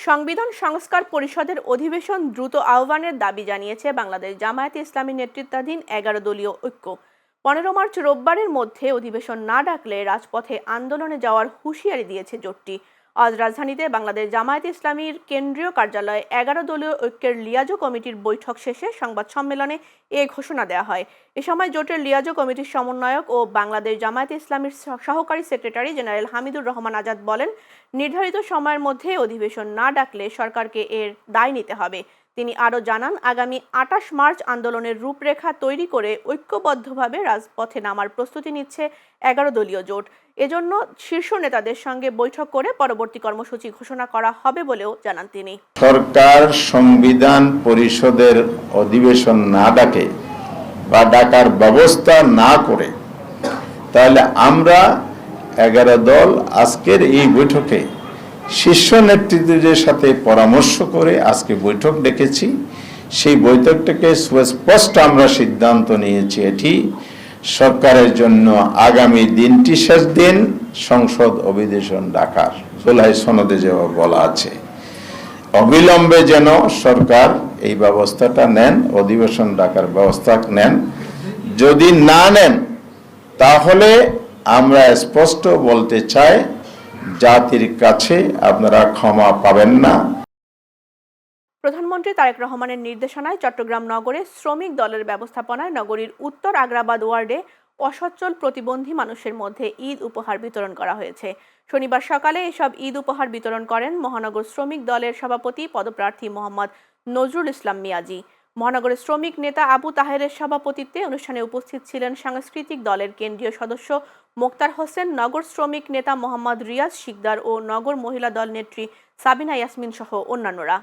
সংবিধান সংস্কার পরিষদের অধিবেশন দ্রুত আহ্বানের দাবি জানিয়েছে বাংলাদেশ জামায়াতে ইসলামী নেতৃত্বাধীন ১১ দলীয় ঐক্য। ১৫ মার্চ রোববারের মধ্যে অধিবেশন না ডাকলে রাজপথে আন্দোলনে যাওয়ার হুঁশিয়ারি দিয়েছে জোটটি। আজ রাজধানীতে বাংলাদেশ জামায়াতে ইসলামীর কেন্দ্রীয় কার্যালয়ে ১১ দলীয় ঐক্যের লিয়াজো কমিটির বৈঠক শেষে সংবাদ সম্মেলনে এ ঘোষণা দেওয়া হয়। এ সময় জোটের লিয়াজো কমিটির সমন্বয়ক ও বাংলাদেশ জামায়াতে ইসলামীর সহকারী সেক্রেটারি জেনারেল হামিদুর রহমান আজাদ বলেন, নির্ধারিত সময়ের মধ্যে অধিবেশন না ডাকলে সরকারকে এর দায় নিতে হবে। তিনি আরও জানান, আগামী ২৮ মার্চ আন্দোলনের রূপরেখা তৈরি করে ঐক্যবদ্ধভাবে রাজপথে নামার প্রস্তুতি নিচ্ছে ১১ দলীয় জোট। এজন্য শীর্ষ নেতাদের সঙ্গে বৈঠক করে পরবর্তী কর্মসূচি ঘোষণা করা হবে বলেও জানান তিনি। সরকার সংবিধান পরিষদের অধিবেশন না ডাকে বা ডাকার ব্যবস্থা না করে, তাহলে আমরা ১১ দল আজকের এই বৈঠকে শীর্ষ নেতৃত্বের সাথে পরামর্শ করে আজকে বৈঠক ডেকেছি। সেই বৈঠকটাকে সুস্পষ্ট আমরা সিদ্ধান্ত নিয়েছি, এটি সরকারের জন্য আগামী দিনটি শেষ দিন সংসদ অধিবেশন ডাকার জুলাই সনদে যেভাবে বলা আছে, অবিলম্বে যেন সরকার এই ব্যবস্থাটা নেন, অধিবেশন ডাকার ব্যবস্থা নেন। যদি না নেন তাহলে আমরা স্পষ্ট বলতে চাই, জাতির কাছে আপনারা ক্ষমা পাবেন না। প্রধানমন্ত্রী তারেক রহমানের নির্দেশনায় চট্টগ্রাম নগরে শ্রমিক দলের ব্যবস্থাপনায় নগরীর উত্তর আগ্রাবাদ ওয়ার্ডে অসচ্ছল প্রতিবন্ধী মানুষের মধ্যে ঈদ উপহার বিতরণ করা হয়েছে। শনিবার সকালে এসব ঈদ উপহার বিতরণ করেন মহানগর শ্রমিক দলের সভাপতি পদপ্রার্থী মোহাম্মদ নজরুল ইসলাম মিয়াজি। মহানগরের শ্রমিক নেতা আবু তাহেরের সভাপতিত্বে অনুষ্ঠানে উপস্থিত ছিলেন সাংস্কৃতিক দলের কেন্দ্রীয় সদস্য মোক্তার হোসেন, নগর শ্রমিক নেতা মোহাম্মদ রিয়াজ শিকদার ও নগর মহিলা দল নেত্রী সাবিনা ইয়াসমিন সহ অন্যান্যরা।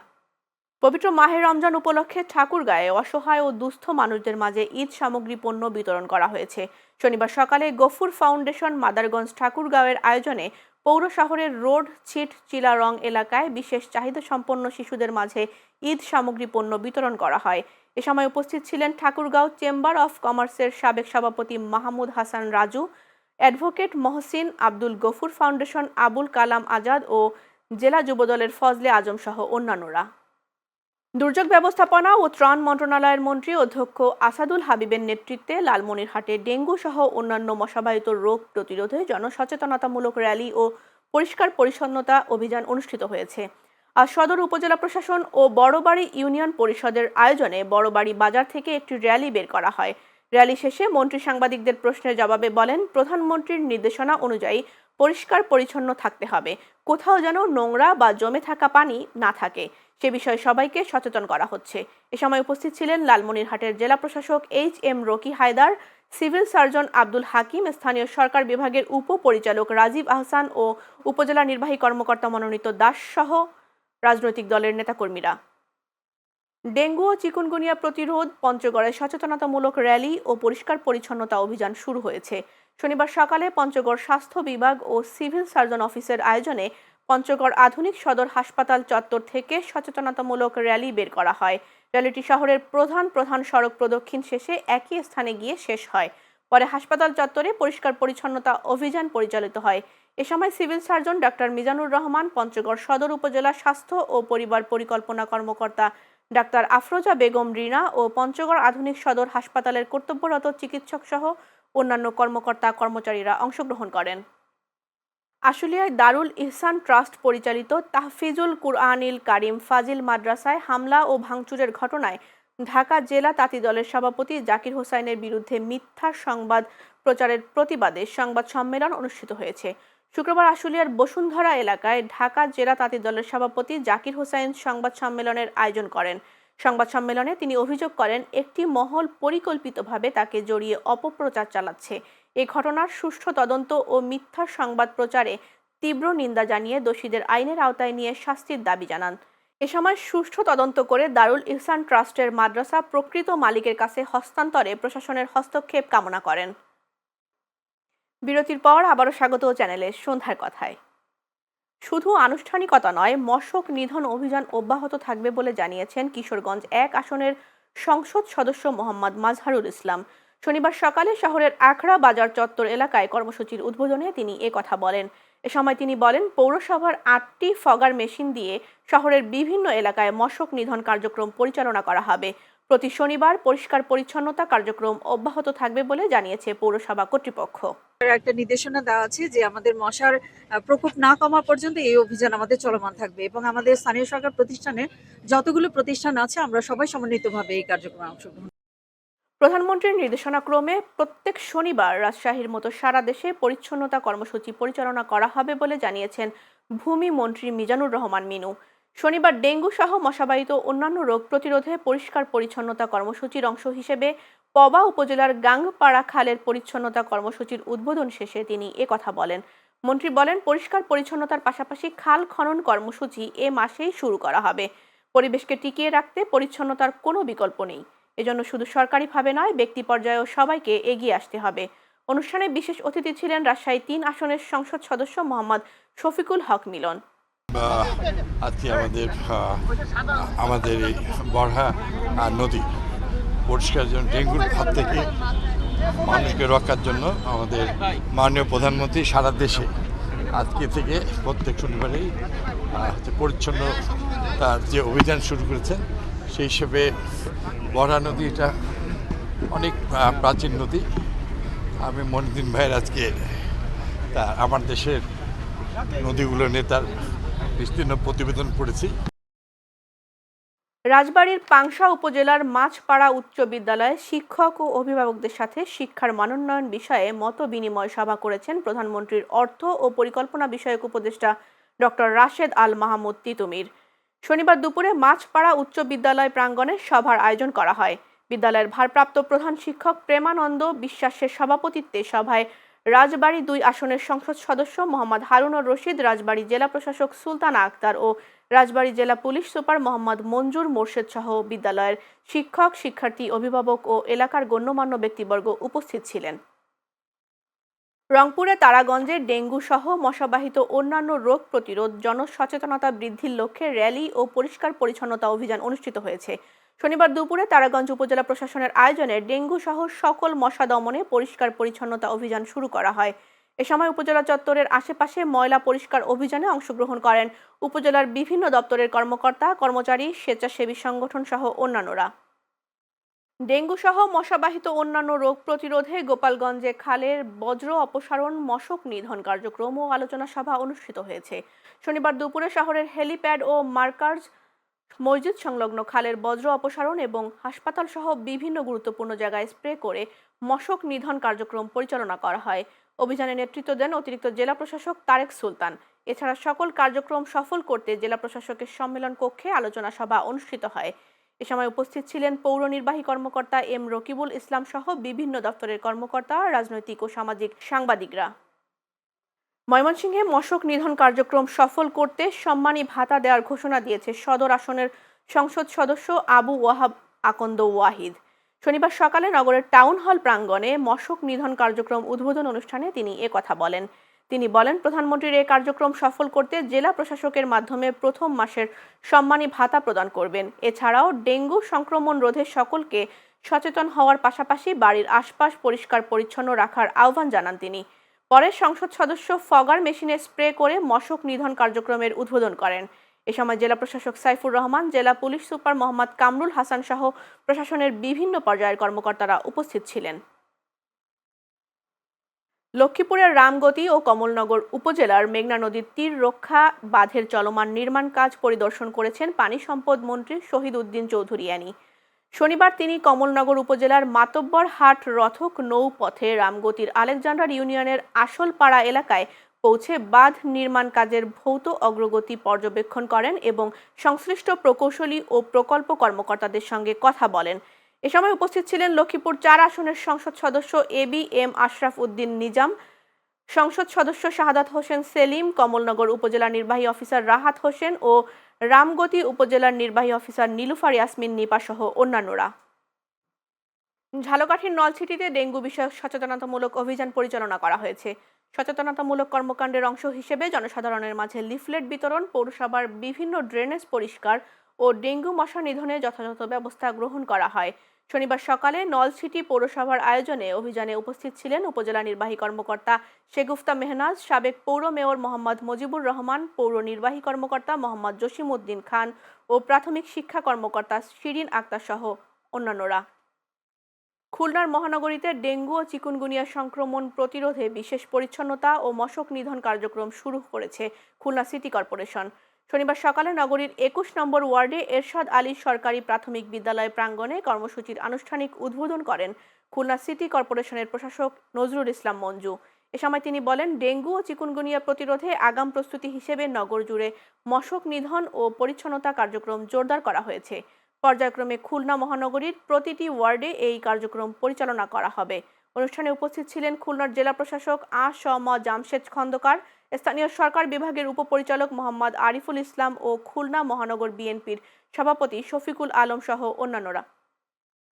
পবিত্র মাহে রমজান উপলক্ষে ঠাকুরগাঁয়ে অসহায় ও দুস্থ মানুষদের মাঝে ঈদ সামগ্রী পণ্য বিতরণ করা হয়েছে। শনিবার সকালে গফুর ফাউন্ডেশন মাদারগঞ্জ ঠাকুরগাঁওয়ের আয়োজনে পৌর শহরের রোড ছিট চিলারং এলাকায় বিশেষ চাহিদা সম্পন্ন শিশুদের মাঝে ঈদ সামগ্রী পণ্য বিতরণ করা হয়। এ সময় উপস্থিত ছিলেন ঠাকুরগাঁও চেম্বার অফ কমার্সের সাবেক সভাপতি মাহমুদ হাসান রাজু, অ্যাডভোকেট মহসিন, আব্দুল গফুর ফাউন্ডেশন আবুল কালাম আজাদ ও জেলা যুবদলের ফজলে আজম সহ অন্যান্যরা। দুর্যোগ ব্যবস্থাপনা ও ত্রাণ মন্ত্রণালয়ের মন্ত্রী অধ্যক্ষ আসাদুল হাবিবের নেতৃত্বে লালমনিরহাটে ডেঙ্গু সহ অন্যান্য মশাবাহিত রোগ প্রতিরোধে জনসচেতনতামূলক র্যালি ও পরিষ্কার পরিচ্ছন্নতা অভিযান অনুষ্ঠিত হয়েছে। আজ সদর উপজেলা প্রশাসন ও বড়বাড়ি ইউনিয়ন পরিষদের আয়োজনে বড়বাড়ি বাজার থেকে একটি র্যালি বের করা হয়। র্যালি শেষে মন্ত্রী সাংবাদিকদের প্রশ্নের জবাবে বলেন, প্রধানমন্ত্রীর নির্দেশনা অনুযায়ী পরিষ্কার পরিচ্ছন্ন থাকতে হবে, কোথাও যেন নোংরা বা জমে থাকা পানি না থাকে, সে বিষয়ে সবাইকে সচেতন করা হচ্ছে। এ সময় উপস্থিত ছিলেন লালমনিরহাটের জেলা প্রশাসক H M. Rocky Haidar, civil surgeon Abdul Hakim, স্থানীয় সরকার বিভাগের উপপরিচালক রাজীব আহসান ও উপজেলা নির্বাহী কর্মকর্তা মনোনীত দাস সহ রাজনৈতিক দলের নেতাকর্মীরা। ডেঙ্গু ও চিকুনগুনিয়া প্রতিরোধ পঞ্চগড়ে সচেতনতামূলক র্যালি ও পরিষ্কার পরিচ্ছন্নতা অভিযান শুরু হয়েছে। শনিবার সকালে পঞ্চগড় স্বাস্থ্য বিভাগ ও সিভিল সার্জন অফিসের আয়োজনে পঞ্চগড় আধুনিক সদর হাসপাতাল চত্বর থেকে সচেতনতামূলক র্যালি বের করা হয়। র্যালিটি শহরের প্রধান প্রধান সড়ক প্রদক্ষিণ শেষে একই স্থানে গিয়ে শেষ হয়। পরে হাসপাতাল চত্বরে পরিষ্কার পরিচ্ছন্নতা অভিযান পরিচালিত হয়। এ সময় civil surgeon doctor Mizanur Rahman, Panchagarh সদর উপজেলা স্বাস্থ্য ও পরিবার পরিকল্পনা কর্মকর্তা ডাক্তার আফরোজা বেগম রিনা ও পঞ্চগড় আধুনিক সদর হাসপাতালের কর্তব্যরত চিকিৎসক সহ অন্যান্য কর্মকর্তা কর্মচারীরা অংশগ্রহণ করেন। আশুলিয়ায় দারুল ইহসান ট্রাস্ট পরিচালিত তাহফিজুল কুরআনিল কারিম ফাজিল মাদ্রাসায় হামলা ও ভাঙচুরের ঘটনায় ঢাকা জেলা তাঁতি দলের সভাপতি জাকির হোসাইনের বিরুদ্ধে মিথ্যা সংবাদ প্রচারের প্রতিবাদে সংবাদ সম্মেলন অনুষ্ঠিত হয়েছে। শুক্রবার আশুলিয়ার বসুন্ধরা এলাকায় ঢাকা জেলা তাঁতি দলের সভাপতি জাকির হোসাইন সংবাদ সম্মেলনের আয়োজন করেন। সংবাদ সম্মেলনে তিনি অভিযোগ করেন, একটি মহল পরিকল্পিতভাবে তাকে জড়িয়ে অপপ্রচার চালাচ্ছে। এ ঘটনার সুষ্ঠু তদন্ত ও মিথ্যা সংবাদ প্রচারে তীব্র নিন্দা জানিয়ে দোষীদের আইনের আওতায় নিয়ে শাস্তির দাবি জানান। এ সময় সুষ্ঠু তদন্ত করে দারুল ইহসান ট্রাস্টের মাদ্রাসা প্রকৃত মালিকের কাছে হস্তান্তরে প্রশাসনের হস্তক্ষেপ কামনা করেন। বিরতির পর আবারও স্বাগত চ্যানেলে সন্ধ্যার কথায়। শুধু আনুষ্ঠানিকতা নয়, মশক নিধন অভিযান অব্যাহত থাকবে বলে জানিয়েছেন কিশোরগঞ্জ ১ আসনের সংসদ সদস্য মোহাম্মদ মাজহারুল ইসলাম। শনিবার সকালে শহরের আখড়া বাজার চত্বর এলাকায় কর্মসূচির উদ্বোধনে তিনি কথা বলেন। এ সময় তিনি বলেন, পৌরসভার ৮টি ফগার মেশিন দিয়ে শহরের বিভিন্ন এলাকায় মশক নিধন কার্যক্রম পরিচালনা করা হবে। প্রতি শনিবার পরিষ্কার পরিচ্ছন্নতা কার্যক্রম অব্যাহত থাকবে বলে জানিয়েছে পৌরসভা কর্তৃপক্ষ। একটা নির্দেশনা দেওয়া আছে যে আমাদের মশার প্রকোপ না কমা পর্যন্ত এই অভিযান আমাদের চলমান থাকবে এবং আমাদের স্থানীয় সরকার প্রতিষ্ঠানের যতগুলো প্রতিষ্ঠান আছে আমরা সবাই সমন্বিতভাবে এই কার্যক্রমে অংশগ্রহণ। প্রধানমন্ত্রীর নির্দেশনাক্রমে প্রত্যেক শনিবার রাজশাহীর মতো সারা দেশে পরিচ্ছন্নতা কর্মসূচি পরিচালনা করা হবে বলে জানিয়েছেন ভূমি মন্ত্রী মিজানুর রহমান মিনু। শনিবার ডেঙ্গু সহ মশাবাহিত অন্যান্য রোগ প্রতিরোধে পরিষ্কার পরিচ্ছন্নতা কর্মসূচির অংশ হিসেবে পবা উপজেলার গাংপাড়া খালের পরিচ্ছন্নতা কর্মসূচির উদ্বোধন শেষে তিনি একথা বলেন। মন্ত্রী বলেন, পরিষ্কার পরিচ্ছন্নতার পাশাপাশি খাল খনন কর্মসূচি এ মাসেই শুরু করা হবে। পরিবেশকে টিকিয়ে রাখতে পরিচ্ছন্নতার কোনো বিকল্প নেই। এজন্য শুধু সরকারিভাবে নয়, ব্যক্তি পর্যায়েও সবাইকে এগিয়ে আসতে হবে। অনুষ্ঠানে বিশেষ অতিথি ছিলেন রাজশাহী ৩ আসনের সংসদ সদস্য মোহাম্মদ শফিকুল হক মিলন। আজকে আমাদের এই বরহা নদী পরিষ্কার জন্য ডেঙ্গুর হাত থেকে মানুষকে রক্ষার জন্য আমাদের মাননীয় প্রধানমন্ত্রী সারা দেশে আজকে থেকে প্রত্যেক শনিবারেই পরিচ্ছন্নতার যে অভিযান শুরু করেছেন, সেই হিসেবে বরহা নদী এটা অনেক প্রাচীন নদী। আমি মনিউদ্দিন ভাইয়ের আজকে আমার দেশের নদীগুলো নিয়ে তার বিস্তীর্ণ প্রতিবেদন পড়েছি। রাজবাড়ীর পাংশা উপজেলার মাছপাড়া উচ্চ বিদ্যালয়ে শিক্ষক ও অভিভাবকদের সাথে শিক্ষার মানোন্নয়ন বিষয়ে মত বিনিময় সভা করেছেন প্রধানমন্ত্রীর অর্থ ও পরিকল্পনা বিষয়ক উপদেষ্টা ডক্টর রাশেদ আল মাহমুদ তিতুমির। শনিবার দুপুরে মাছপাড়া উচ্চ বিদ্যালয় প্রাঙ্গণে সভার আয়োজন করা হয়। বিদ্যালয়ের ভারপ্রাপ্ত প্রধান শিক্ষক প্রেমানন্দ বিশ্বাসের সভাপতিত্বে সভায় রাজবাড়ী ২ আসনের সংসদ সদস্য মোহাম্মদ হারুনুর রশিদ, রাজবাড়ী জেলা প্রশাসক সুলতানা আক্তার ও রাজবাড়ী জেলা পুলিশ সুপার মোহাম্মদ মঞ্জুর মোর্শেদ সহ বিদ্যালয়ের শিক্ষক, শিক্ষার্থী, অভিভাবক ও এলাকার গণ্যমান্য ব্যক্তিবর্গ উপস্থিত ছিলেন। রংপুরে তারাগঞ্জে ডেঙ্গু সহ মশাবাহিত অন্যান্য রোগ প্রতিরোধ জনসচেতনতা বৃদ্ধির লক্ষ্যে র্যালি ও পরিষ্কার পরিচ্ছন্নতা অভিযান অনুষ্ঠিত হয়েছে। শনিবার দুপুরে তারাগঞ্জ উপজেলা প্রশাসনের আয়োজনে ডেঙ্গু সহ সকল মশা দমনে পরিষ্কার পরিচ্ছন্নতা অভিযান শুরু করা হয়। এ সময় উপজেলা চত্বরের আশেপাশে ময়লা পরিষ্কার অভিযানে অংশগ্রহণ করেন উপজেলার বিভিন্ন দপ্তরের কর্মকর্তা, কর্মচারী, স্বেচ্ছাসেবী সংগঠন সহ অন্যান্যরা। ডেঙ্গু সহ মশাবাহিত অন্যান্য রোগ প্রতিরোধে গোপালগঞ্জে খালের বজ্র অপসারণ, মশক নিধন কার্যক্রম ও আলোচনা সভা অনুষ্ঠিত হয়েছে। শনিবার দুপুরে শহরের হেলিপ্যাড ও মার্কার্স, মসজিদ সংলগ্ন খালের বজ্র অপসারণ এবং হাসপাতাল সহ বিভিন্ন গুরুত্বপূর্ণ জায়গায় স্প্রে করে মশক নিধন কার্যক্রম পরিচালনা করা হয়। অভিযানে নেতৃত্ব দেন অতিরিক্ত জেলা প্রশাসক তারেক সুলতান। এছাড়া সকল কার্যক্রম সফল করতে জেলা প্রশাসকের সম্মেলন কক্ষে আলোচনা সভা অনুষ্ঠিত হয়। এ সময় উপস্থিত ছিলেন পৌর নির্বাহী কর্মকর্তা এম রকিবুল ইসলাম সহ বিভিন্ন দপ্তরের কর্মকর্তা, রাজনৈতিক ও সামাজিক সাংবাদিকরা। ময়মনসিংহে মশক নিধন কার্যক্রম সফল করতে সম্মানী ভাতা দেওয়ার ঘোষণা দিয়েছে সদর আসনের সংসদ সদস্য আবু ওয়াহাব আকন্দ ওয়াহিদ। শনিবার সকালে নগরের টাউন হল প্রাঙ্গণে মশক নিধন কার্যক্রম উদ্বোধন অনুষ্ঠানে তিনি একথা বলেন। তিনি বলেন, প্রধানমন্ত্রীর এই কার্যক্রম সফল করতে জেলা প্রশাসকের মাধ্যমে প্রথম মাসের সম্মানী ভাতা প্রদান করবেন। এছাড়াও ডেঙ্গু সংক্রমণ রোধে সকলকে সচেতন হওয়ার পাশাপাশি বাড়ির আশপাশ পরিষ্কার পরিচ্ছন্ন রাখার আহ্বান জানান তিনি। পরে সংসদ সদস্য ফগার মেশিনে স্প্রে করে মশক নিধন কার্যক্রমের উদ্বোধন করেন। এ সময় জেলা প্রশাসক সাইফুর রহমান, জেলা পুলিশ সুপার মোহাম্মদ কামরুল হাসান সহ প্রশাসনের বিভিন্ন পর্যায়ের কর্মকর্তারা উপস্থিত ছিলেন। লক্ষ্মীপুরের রামগতি ও কমলনগর উপজেলার মেঘনা নদীর তীর রক্ষা বাঁধের চলমান নির্মাণ কাজ পরিদর্শন করেছেন পানি সম্পদ মন্ত্রী শহীদ উদ্দিন চৌধুরিয়ানী। শনিবার তিনি কমলনগর উপজেলার মাতব্বর হাট রথক নৌপথে রামগতির আলেকজান্ডার ইউনিয়নের আসলপাড়া এলাকায় পৌঁছে বাঁধ নির্মাণ কাজের ভৌত অগ্রগতি পর্যবেক্ষণ করেন এবং সংশ্লিষ্ট প্রকৌশলী ও প্রকল্প কর্মকর্তাদের সঙ্গে কথা বলেন। এ সময় উপস্থিত ছিলেন লক্ষ্মীপুর ৪ আসনের সংসদ সদস্য এবিএম আশরাফ উদ্দিন নিজাম, সংসদ সদস্য শাহাদাত হোসেন সেলিম, কমলনগর উপজেলা নির্বাহী অফিসার রাহাত হোসেন ও রামগতি উপজেলার নির্বাহী অফিসার নীলুফার ইয়াসমিন নিপা সহ অন্যান্যরা। ঝালকাঠির নলছিটিতে ডেঙ্গু বিষয়ক সচেতনতামূলক অভিযান পরিচালনা করা হয়েছে। সচেতনতামূলক কর্মকাণ্ডের অংশ হিসেবে জনসাধারণের মাঝে লিফলেট বিতরণ, পৌরসভার বিভিন্ন ড্রেনেজ পরিষ্কার ও ডেঙ্গু মশা নিধনে যথাযথ ব্যবস্থা গ্রহণ করা হয়। শনিবার সকালে নলছিটি পৌরসভার আয়োজনে অভিযানে উপস্থিত ছিলেন উপজেলা নির্বাহী কর্মকর্তা শেগুফতা মেহনাজ, সাবেক পৌর মেয়র মোহাম্মদ মুজিবুর রহমান, পৌর নির্বাহী কর্মকর্তা মোহাম্মদ জসিমউদ্দিন খান ও প্রাথমিক শিক্ষা কর্মকর্তা শিরিন আক্তার সহ অন্যান্যরা। খুলনার মহানগরীতে ডেঙ্গু ও চিকুনগুনিয়া সংক্রমণ প্রতিরোধে বিশেষ পরিচ্ছন্নতা ও মশক নিধন কার্যক্রম শুরু করেছে খুলনা সিটি কর্পোরেশন। শনিবার সকালে নগরীর ২১ নম্বর ওয়ার্ডে এরশাদ আলী সরকারি প্রাথমিক বিদ্যালয় প্রাঙ্গণে কর্মসূচির আনুষ্ঠানিক উদ্বোধন করেন খুলনা সিটি কর্পোরেশনের প্রশাসক নজরুল ইসলাম মঞ্জু। এ সময় তিনি বলেন, ডেঙ্গু ও চিকুনগুনিয়া প্রতিরোধে আগাম প্রস্তুতি হিসেবে নগর জুড়ে মশক নিধন ও পরিচ্ছন্নতা কার্যক্রম জোরদার করা হয়েছে। পর্যায়ক্রমে খুলনা মহানগরীর প্রতিটি ওয়ার্ডে এই কার্যক্রম পরিচালনা করা হবে। অনুষ্ঠানে উপস্থিত ছিলেন খুলনার জেলা প্রশাসক আ.স.ম. জামশেদ খন্দকার, স্থানীয় সরকার বিভাগের উপপরিচালক মোহাম্মদ আরিফুল ইসলাম ও খুলনা মহানগর বিএনপির সভাপতি শফিকুল আলম সহ অন্যান্যরা।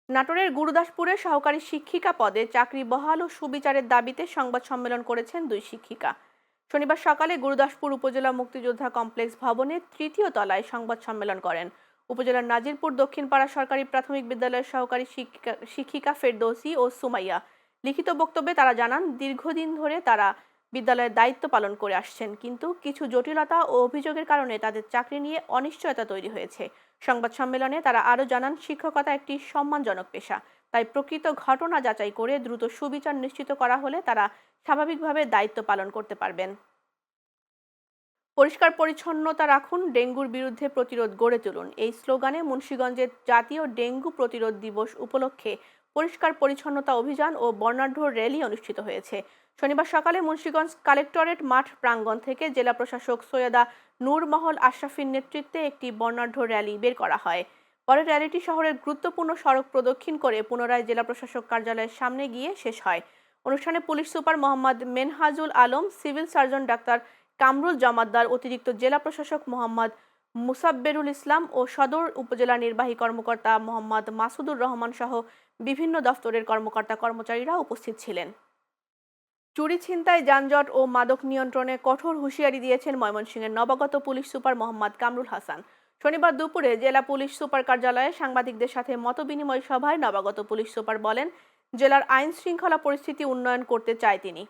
নাটোরের গুরুদাসপুরে সহকারী শিক্ষিকা পদে চাকরি বহাল ও সুবিচারের দাবিতে সংবাদ সম্মেলন করেছেন দুই শিক্ষিকা। শনিবার সকালে গুরুদাসপুর উপজেলা মুক্তিযোদ্ধা কমপ্লেক্স ভবনের ৩য় তলায় সংবাদ সম্মেলন করেন উপজেলার নাজিরপুর দক্ষিণপাড়া সরকারি প্রাথমিক বিদ্যালয়ের সহকারী শিক্ষিকা ফেরদৌসী ও সুমাইয়া। লিখিত বক্তব্যে তারা জানান, দীর্ঘদিন ধরে তারা বিদ্যালয়ের দায়িত্ব পালন করে আসছেন, কিন্তু কিছু জটিলতা ও অভিযোগের কারণে তাদের চাকরি নিয়ে অনিশ্চয়তা তৈরি হয়েছে। সংবাদ সম্মেলনে তারা আরও জানান, শিক্ষকতা একটি সম্মানজনক পেশা, তাই প্রকৃত ঘটনা যাচাই করে দ্রুত সুবিচার নিশ্চিত করা হলে তারা স্বাভাবিকভাবে দায়িত্ব পালন করতে পারবেন। পরিষ্কার পরিচ্ছন্নতা রাখুন, ডেঙ্গুর বিরুদ্ধে প্রতিরোধ গড়ে তুলুন, এই স্লোগানে মুন্সিগঞ্জের জাতীয় ডেঙ্গু প্রতিরোধ দিবস উপলক্ষে পরিষ্কার পরিচ্ছন্নতা অভিযান ও বর্ণাঢ্য র্যালি অনুষ্ঠিত হয়েছে। শনিবার সকালে মুন্সিগঞ্জ কালেক্টরেট মাঠ প্রাঙ্গণ থেকে জেলা প্রশাসক সৈয়দা নূরমহল আশরাফির নেতৃত্বে একটি বর্ণাঢ্য র্যালি বের করা হয়। পরে র্যালিটি শহরের গুরুত্বপূর্ণ সড়ক প্রদক্ষিণ করে পুনরায় জেলা প্রশাসক কার্যালয়ের সামনে গিয়ে শেষ হয়। অনুষ্ঠানে police super Mohammad Menhajul Alam, civil surgeon doctor Kamrul Jamaddar, অতিরিক্ত জেলা প্রশাসক মোহাম্মদ মুসাব্বেরুল ইসলাম ও সদর উপজেলা নির্বাহী কর্মকর্তা মোহাম্মদ মাসুদুর রহমান সহ বিভিন্ন দফতরের কর্মকর্তা কর্মচারীরা উপস্থিত ছিলেন। চুরি, ছিনতাই, যানজট ও মাদক নিয়ন্ত্রণে কঠোর হুঁশিয়ারি দিয়েছেন ময়মনসিংহের নবাগত পুলিশ সুপার মোহাম্মদ কামরুল হাসান। শনিবার দুপুরে জেলা পুলিশ সুপার কার্যালয়ে সাংবাদিকদের সাথে মতবিনিময় সভায় নবাগত পুলিশ সুপার বলেন, জেলার আইন শৃঙ্খলা পরিস্থিতি উন্নয়ন করতে চায় তিনি।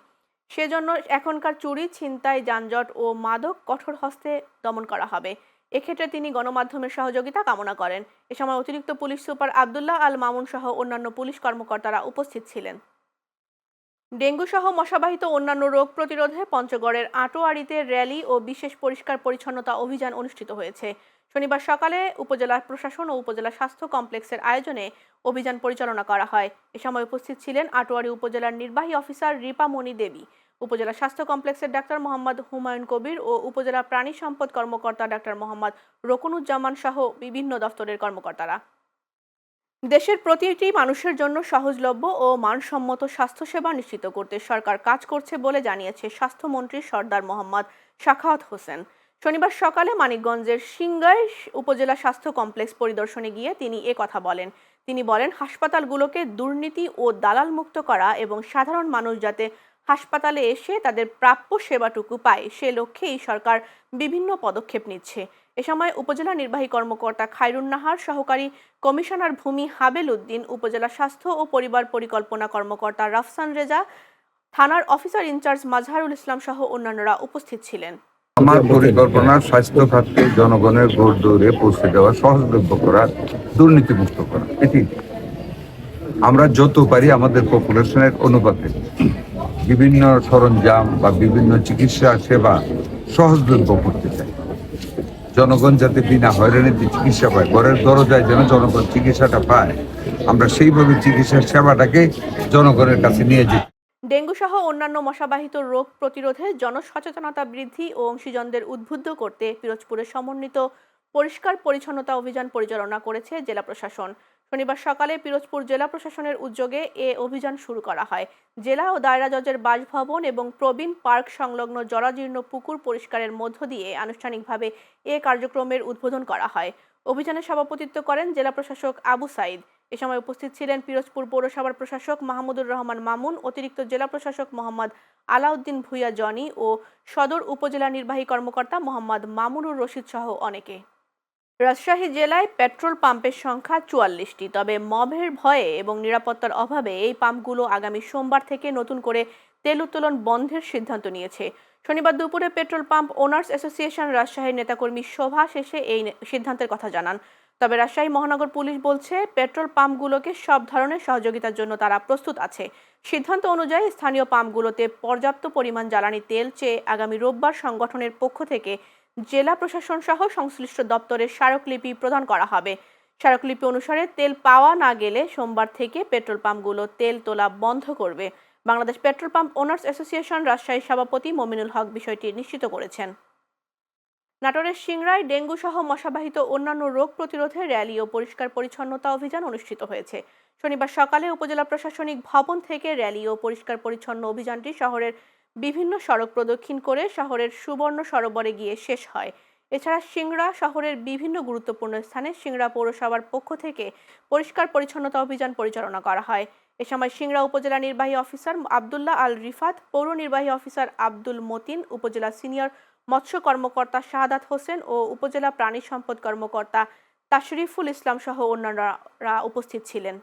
সেজন্য এখনকার চুরি, ছিনতাই, যানজট ও মাদক কঠোর হস্তে দমন করা হবে। এক্ষেত্রে তিনি গণমাধ্যমের সহযোগিতা কামনা করেন। এ সময় অতিরিক্ত পুলিশ সুপার আব্দুল্লাহ আল মামুন সহ অন্যান্য পুলিশ কর্মকর্তারা উপস্থিত ছিলেন। ডেঙ্গু সহ মশাবাহিত অন্যান্য রোগ প্রতিরোধে পঞ্চগড়ের আটোয়ারীতে র্যালি ও বিশেষ পরিষ্কার পরিচ্ছন্নতা অভিযান অনুষ্ঠিত হয়েছে। শনিবার সকালে উপজেলা প্রশাসন ও উপজেলা স্বাস্থ্য কমপ্লেক্সের আয়োজনে অভিযান পরিচালনা করা হয়। এ সময় উপস্থিত ছিলেন আটোয়ারী উপজেলার নির্বাহী অফিসার রিপামণি দেবী, উপজেলা স্বাস্থ্য কমপ্লেক্সের ডাক্তার মোহাম্মদ হুমায়ুন কবির ও উপজেলা প্রাণী সম্পদ কর্মকর্তা ডাক্তার মোহাম্মদ রকুনুজ্জামান সহ বিভিন্ন দফতরের কর্মকর্তারা। দেশের প্রতিটি মানুষের জন্য সহজলভ্য ও মানসম্মত স্বাস্থ্যসেবা নিশ্চিত করতে সরকার কাজ করছে বলে জানিয়েছে স্বাস্থ্যমন্ত্রী সরদার মোহাম্মদ সাখাওয়াত হোসেন। শনিবার সকালে মানিকগঞ্জের সিংগাই উপজেলা স্বাস্থ্য কমপ্লেক্স পরিদর্শনে গিয়ে তিনি কথা বলেন। তিনি বলেন, হাসপাতালগুলোকে দুর্নীতি ও দালাল মুক্ত করা এবং সাধারণ মানুষ যাতে হাসপাতালে এসে তাদের প্রাপ্য সেবাটুকু পায় সে লক্ষ্যেই সরকার বিভিন্ন পদক্ষেপ নিচ্ছে। এ সময় উপজেলা নির্বাহী কর্মকর্তা খায়রুন নাহার, সহকারী কমিশনার ভূমি হাবেল উদ্দিন, উপজেলা স্বাস্থ্য ও পরিবার পরিকল্পনা কর্মকর্তা রাফসান রেজা, থানার অফিসার ইনচার্জ মাজহারুল ইসলাম সহ অন্যান্যরা উপস্থিত ছিলেন। আমার পরিকল্পনা স্বাস্থ্য খাতে জনগণের ঘর দৌড়ে পৌঁছে দেওয়া, সহজলভ্য করা, দুর্নীতিমুক্ত করা। এটি আমরা যত পারি আমাদের পপুলেশনের অনুপাতে বিভিন্ন সরঞ্জাম বা বিভিন্ন চিকিৎসা সেবা সহজলভ্য করতে চাই। জনগণ যাতে বিনা হয়রানিতে চিকিৎসা পায়, ঘরের দরজায় যেন জনগণ চিকিৎসাটা পায়, আমরা সেইভাবে চিকিৎসা সেবাটাকে জনগণের কাছে নিয়ে যাই। ডেঙ্গু সহ অন্যান্য মশাবাহিত রোগ প্রতিরোধে জনসচেতনতা বৃদ্ধি ও অংশীজনদের উদ্বুদ্ধ করতে পিরোজপুরে সমন্বিত পরিষ্কার পরিচ্ছন্নতা অভিযান পরিচালনা করেছে জেলা প্রশাসন। শনিবার সকালে পিরোজপুর জেলা প্রশাসনের উদ্যোগে এ অভিযান শুরু করা হয়। জেলা ও দায়রা জজের বাসভবন এবং প্রবীণ পার্ক সংলগ্ন জরাজীর্ণ পুকুর পরিষ্কারের মধ্য দিয়ে আনুষ্ঠানিকভাবে এ কার্যক্রমের উদ্বোধন করা হয়। অভিযানে সভাপতিত্ব করেন জেলা প্রশাসক আবু সাইদ। এ সময় উপস্থিত ছিলেন পিরোজপুর পৌরসভার প্রশাসক মাহমুদুর রহমান মামুন, অতিরিক্ত জেলা প্রশাসক মোহাম্মদ আলাউদ্দিন ভুইয়া জনি ও সদর উপজেলা নির্বাহী কর্মকর্তা মোহাম্মদ মামুনুর রশিদ সহ অনেকে। রাজশাহী জেলায় পেট্রোল পাম্পের সংখ্যা ৪৪টি, তবে মবের ভয়ে এবং নিরাপত্তার অভাবে এই পাম্পগুলো আগামী সোমবার থেকে নতুন করে তেল উত্তোলন বন্ধের সিদ্ধান্ত নিয়েছে। শনিবার দুপুরে পেট্রোল পাম্প ওনার্স অ্যাসোসিয়েশন রাজশাহীর নেতাকর্মী সভা শেষে এই সিদ্ধান্তের কথা জানান। তবে রাজশাহী মহানগর পুলিশ বলছে, পেট্রোল পাম্পগুলোকে সব ধরনের সহযোগিতার জন্য তারা প্রস্তুত আছে। সিদ্ধান্ত অনুযায়ী স্থানীয় পাম্পগুলোতে পর্যাপ্ত পরিমাণ জ্বালানি তেল চেয়ে আগামী রোববার সংগঠনের পক্ষ থেকে জেলা প্রশাসন সহ সংশ্লিষ্ট দপ্তরের স্মারকলিপি প্রদান করা হবে। স্মারকলিপি অনুসারে তেল পাওয়া না গেলে সোমবার থেকে পেট্রোল পাম্পগুলো তেল তোলা বন্ধ করবে। Bangladesh petrol pump owners association রাজশাহীর সভাপতি মমিনুল হক বিষয়টি নিশ্চিত করেছেন। নাটোরের সিংড়ায় ডেঙ্গু সহ মশাবাহিত অন্যান্য রোগ প্রতিরোধে র্যালি ও পরিষ্কার পরিচ্ছন্নতা অভিযান অনুষ্ঠিত হয়েছে। শনিবার সকালে উপজেলা প্রশাসনিক ভবন থেকে র্যালি ও পরিষ্কার পরিচ্ছন্ন অভিযানটি শহরের বিভিন্ন সড়ক প্রদক্ষিণ করে শহরের সুবর্ণ সরোবরে গিয়ে শেষ হয়। এছাড়া সিংড়া শহরের বিভিন্ন গুরুত্বপূর্ণ স্থানে সিংড়া পৌরসভার পক্ষ থেকে পরিষ্কার পরিচ্ছন্নতা অভিযান পরিচালনা করা হয়। এ সময় সিংড়া উপজেলা নির্বাহী অফিসার আবদুল্লাহ আল রিফাত, পৌর নির্বাহী অফিসার আব্দুল মতিন, উপজেলা সিনিয়র মৎস্য কর্মকর্তা শাহাদাত হোসেন ও উপজেলা প্রাণী সম্পদ কর্মকর্তা তাশরিফুল ইসলাম সহ অন্যান্যরা উপস্থিত ছিলেন।